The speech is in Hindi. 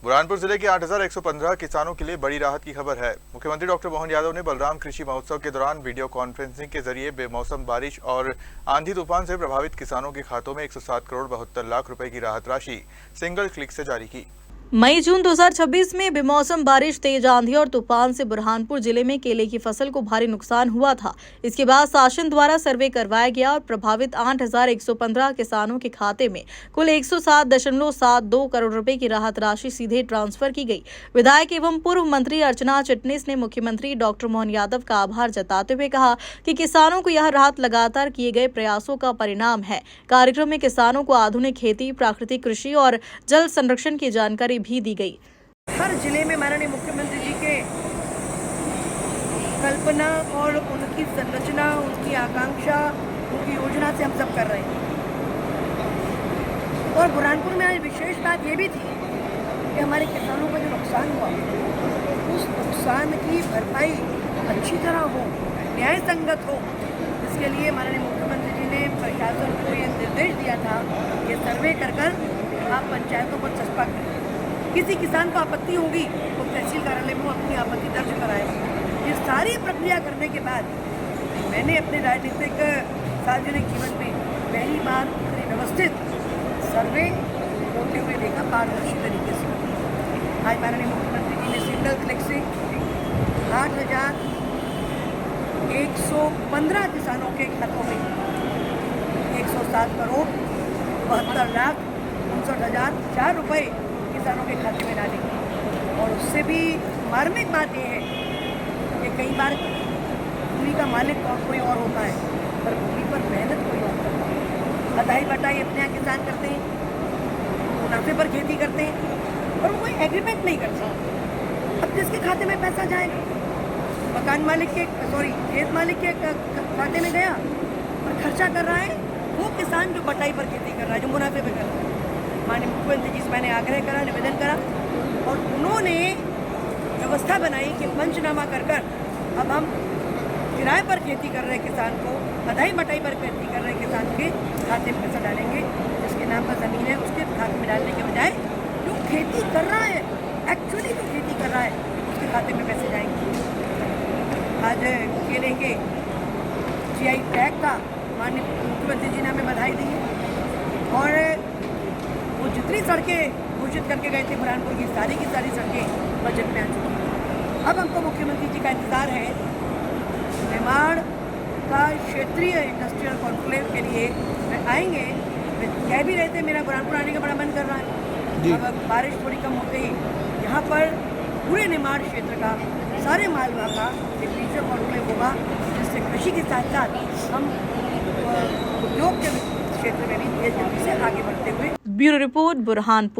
बुरहानपुर जिले के 8,115 किसानों के लिए बड़ी राहत की खबर है। मुख्यमंत्री डॉक्टर मोहन यादव ने बलराम कृषि महोत्सव के दौरान वीडियो कॉन्फ्रेंसिंग के जरिए बेमौसम बारिश और आंधी तूफान से प्रभावित किसानों के खातों में 107 करोड़ 72 लाख रुपए की राहत राशि सिंगल क्लिक से जारी की। मई-जून 2026 में बेमौसम बारिश, तेज आंधी और तूफान से बुरहानपुर जिले में केले की फसल को भारी नुकसान हुआ था। इसके बाद शासन द्वारा सर्वे करवाया गया और प्रभावित 8,115 किसानों के खाते में कुल 107.72 करोड़ रुपए की राहत राशि सीधे ट्रांसफर की गई। विधायक एवं पूर्व मंत्री अर्चना चिटनिस ने मुख्यमंत्री डॉक्टर मोहन यादव का आभार जताते हुए कहा कि किसानों को यह राहत लगातार किए गए प्रयासों का परिणाम है। कार्यक्रम में किसानों को आधुनिक खेती, प्राकृतिक कृषि और जल संरक्षण की जानकारी भी दी गई। हर जिले में माननीय मुख्यमंत्री जी के कल्पना और उनकी संरचना, उनकी आकांक्षा, उनकी योजना से हम सब कर रहे हैं। और बुरहानपुर में आज विशेष बात ये भी थी कि हमारे किसानों का जो नुकसान हुआ, उस नुकसान की भरपाई अच्छी तरह हो, न्याय संगत हो, इसके लिए माननीय मुख्यमंत्री जी ने प्रशासन को ये निर्देश दिया था कि सर्वे कर आप पंचायतों पर चस्पा करें। किसी किसान को आपत्ति होगी तो तहसील कार्यालय में वो अपनी आपत्ति दर्ज कराएगा। ये सारी प्रक्रिया करने के बाद मैंने अपने राजनीतिक सार्वजनिक जीवन में पहली बार इतनी व्यवस्थित सर्वे होते हुए देखा, पारदर्शी तरीके से। आज माननीय मुख्यमंत्री जी ने सिंगल क्लिक से 8,115 किसानों के खातों में 107 करोड़ 72 लाख 59,004 रुपये किसानों के खाते में डालेंगे। और उससे भी मार्मिक बात यह है कि कई बार भूमि का मालिक और कोई और होता है, पर भूमि पर मेहनत कोई और करता है। अदाई बटाई अपने यहाँ किसान करते हैं, मुनाफे पर खेती करते हैं और वो कोई एग्रीमेंट नहीं करता। अब जिसके खाते में पैसा जाएगा, मकान मालिक के खेत मालिक के खाते में गया और खर्चा कर रहा है वो किसान जो बटाई पर खेती कर रहा है, जो मुनाफे पर कर रहा है। माननीय मुख्यमंत्री जी से मैंने आग्रह करा, निवेदन करा और उन्होंने व्यवस्था बनाई कि पंचनामा कर अब हम किराए पर खेती कर रहे किसान को, अदाई बटाई पर खेती कर रहे किसान के खाते में पैसा डालेंगे। जिसके नाम पर ज़मीन है उसके खाते में डालने के बजाय जो खेती कर रहा है, एक्चुअली जो खेती कर रहा है, उसके खाते में पैसे जाएंगे। आज केले के GI टैग का माननीय मुख्यमंत्री जी ने हमें बधाई दी है और वो जितनी सड़कें घोषित करके गए थे बुरहानपुर की सारी सड़कें बजट में आ चुकी हैं। अब हमको मुख्यमंत्री जी का इंतज़ार है। निमाड़ का क्षेत्रीय इंडस्ट्रियल कॉन्क्लेव के लिए आएंगे। कह भी रहे थे मेरा बुरहानपुर आने का बड़ा मन कर रहा है। अब बारिश थोड़ी कम होते ही यहाँ पर पूरे निमाड़ क्षेत्र का, सारे मालवा का एक रीजनल कॉन्क्लेव होगा, जिससे कृषि के साथ साथ हम उद्योग के क्षेत्र में भी तेज गति से आगे बढ़ते हुए। Bureau report, Burhanpur.